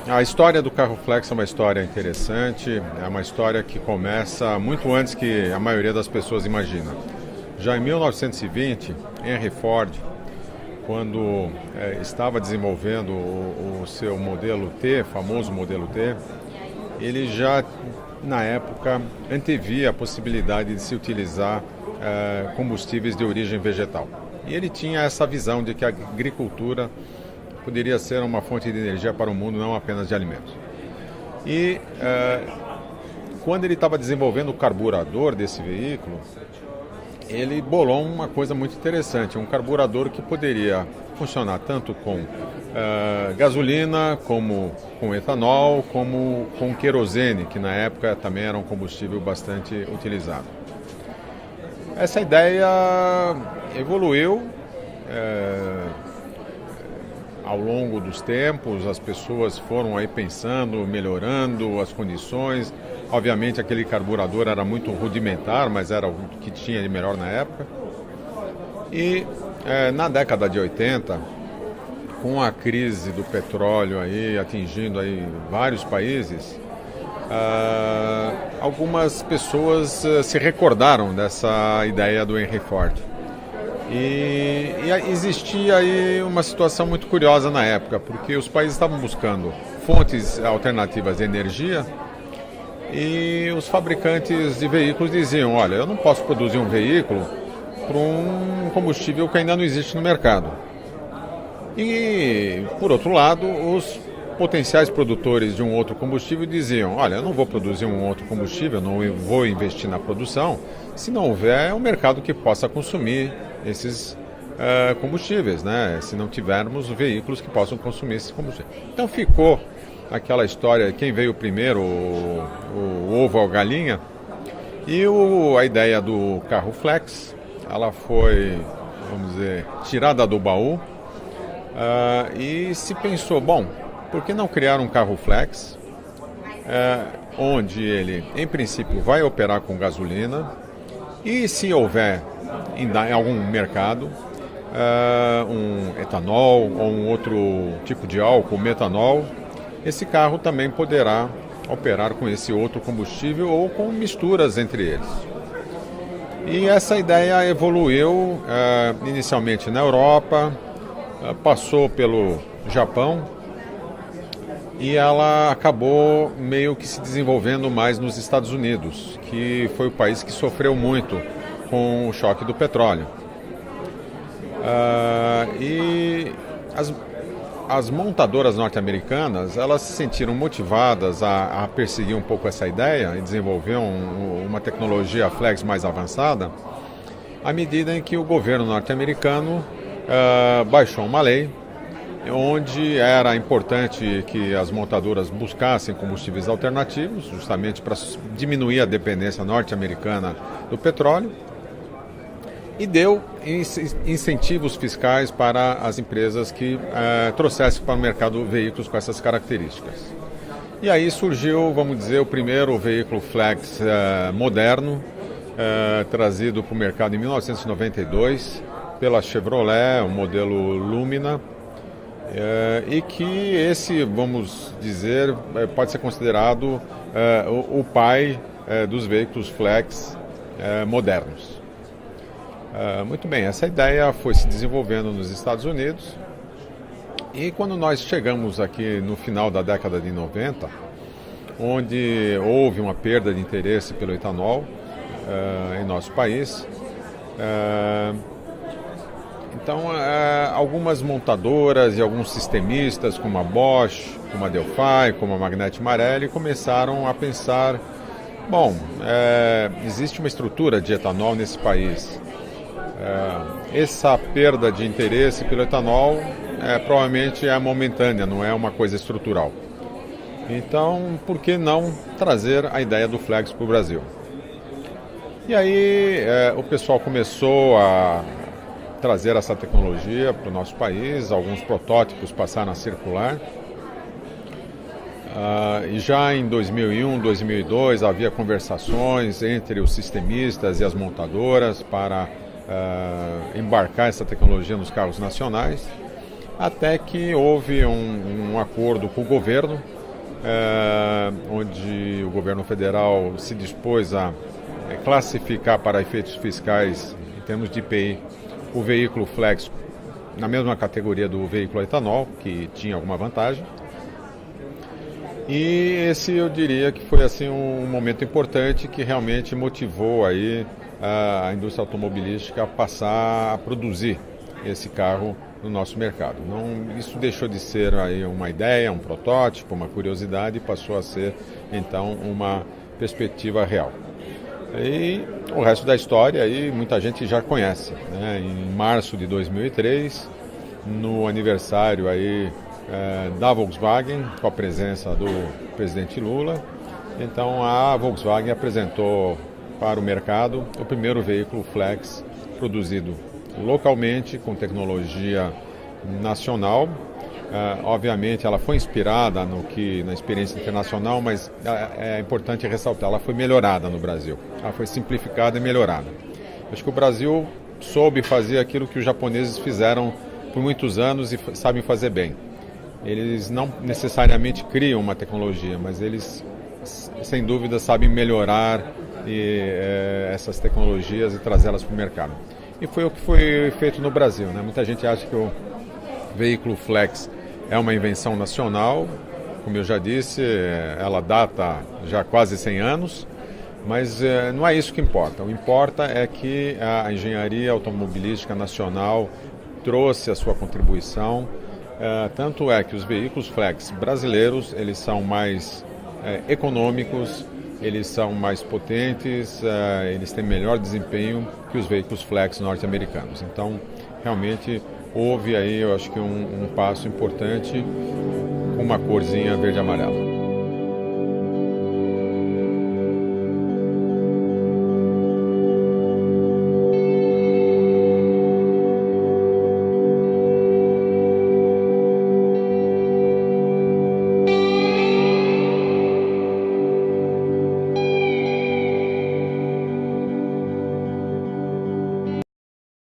A história do carro flex é uma história interessante, é uma história que começa muito antes que a maioria das pessoas imagina. Já em 1920, Henry Ford, quando estava desenvolvendo o seu modelo T, famoso modelo T, ele já, na época, antevia a possibilidade de se utilizar combustíveis de origem vegetal. E ele tinha essa visão de que a agricultura poderia ser uma fonte de energia para o mundo, não apenas de alimentos. E quando ele estava desenvolvendo o carburador desse veículo, ele bolou uma coisa muito interessante, um carburador que poderia funcionar tanto com gasolina, como com etanol, como com querosene, que na época também era um combustível bastante utilizado. Essa ideia evoluiu ao longo dos tempos, as pessoas foram aí pensando, melhorando as condições. Obviamente aquele carburador era muito rudimentar, mas era o que tinha de melhor na época. E na década de 80, com a crise do petróleo aí atingindo aí vários países, algumas pessoas se recordaram dessa ideia do Henry Ford. E existia aí uma situação muito curiosa na época, porque os países estavam buscando fontes alternativas de energia e os fabricantes de veículos diziam, olha, eu não posso produzir um veículo para um combustível que ainda não existe no mercado. E, por outro lado, os potenciais produtores de um outro combustível diziam, olha, eu não vou produzir um outro combustível, não vou investir na produção, se não houver um mercado que possa consumir esses combustíveis, né? Se não tivermos veículos que possam consumir esses combustíveis. Então ficou aquela história, quem veio primeiro, o ovo ou a galinha, e a ideia do carro flex, ela foi, vamos dizer, tirada do baú, e se pensou, bom, por que não criar um carro flex, onde ele, em princípio, vai operar com gasolina, e se houver em algum mercado um etanol ou um outro tipo de álcool, metanol, esse carro também poderá operar com esse outro combustível ou com misturas entre eles. E essa ideia evoluiu inicialmente na Europa, passou pelo Japão e ela acabou meio que se desenvolvendo mais nos Estados Unidos, que foi o país que sofreu muito com o choque do petróleo. E as montadoras norte-americanas, elas se sentiram motivadas a perseguir um pouco essa ideia e desenvolver uma tecnologia flex mais avançada, à medida em que o governo norte-americano baixou uma lei onde era importante que as montadoras buscassem combustíveis alternativos, justamente para diminuir a dependência norte-americana do petróleo, e deu incentivos fiscais para as empresas que trouxessem para o mercado veículos com essas características. E aí surgiu, vamos dizer, o primeiro veículo flex moderno, trazido para o mercado em 1992 pela Chevrolet, o modelo Lumina, e que esse, vamos dizer, pode ser considerado o pai dos veículos flex modernos. Muito bem, essa ideia foi se desenvolvendo nos Estados Unidos e quando nós chegamos aqui no final da década de 90, onde houve uma perda de interesse pelo etanol em nosso país, então algumas montadoras e alguns sistemistas como a Bosch, como a Delphi, como a Magneti Marelli começaram a pensar, bom, existe uma estrutura de etanol nesse país. Essa perda de interesse pelo etanol provavelmente é momentânea, não é uma coisa estrutural. Então, por que não trazer a ideia do flex para o Brasil? E aí o pessoal começou a trazer essa tecnologia para o nosso país, alguns protótipos passaram a circular. E já em 2001, 2002 havia conversações entre os sistemistas e as montadoras para embarcar essa tecnologia nos carros nacionais. até que houve um acordo com o governo, onde o governo federal se dispôs a classificar para efeitos fiscais, em termos de IPI, o veículo flex na mesma categoria do veículo etanol, que tinha alguma vantagem. E esse eu diria que foi assim um momento importante que realmente motivou aí a indústria automobilística a passar a produzir esse carro no nosso mercado. Não, isso deixou de ser aí uma ideia, um protótipo, uma curiosidade e passou a ser então uma perspectiva real. E o resto da história aí muita gente já conhece, né? Em março de 2003, no aniversário aí da Volkswagen, com a presença do presidente Lula, então a Volkswagen apresentou para o mercado o primeiro veículo flex produzido localmente, com tecnologia nacional. Obviamente ela foi inspirada na experiência internacional, mas é importante ressaltar, ela foi melhorada no Brasil. Ela foi simplificada e melhorada. Acho que o Brasil soube fazer aquilo que os japoneses fizeram por muitos anos e sabem fazer bem. Eles não necessariamente criam uma tecnologia, mas eles, sem dúvida, sabem melhorar essas tecnologias e trazê-las para o mercado. E foi o que foi feito no Brasil, né? Muita gente acha que o veículo flex é uma invenção nacional, como eu já disse, ela data já quase 100 anos, mas não é isso que importa. O que importa é que a engenharia automobilística nacional trouxe a sua contribuição. Tanto é que os veículos flex brasileiros, eles são mais econômicos, eles são mais potentes, eles têm melhor desempenho que os veículos flex norte-americanos. Então, realmente, houve aí, eu acho que um passo importante com uma corzinha verde e amarela.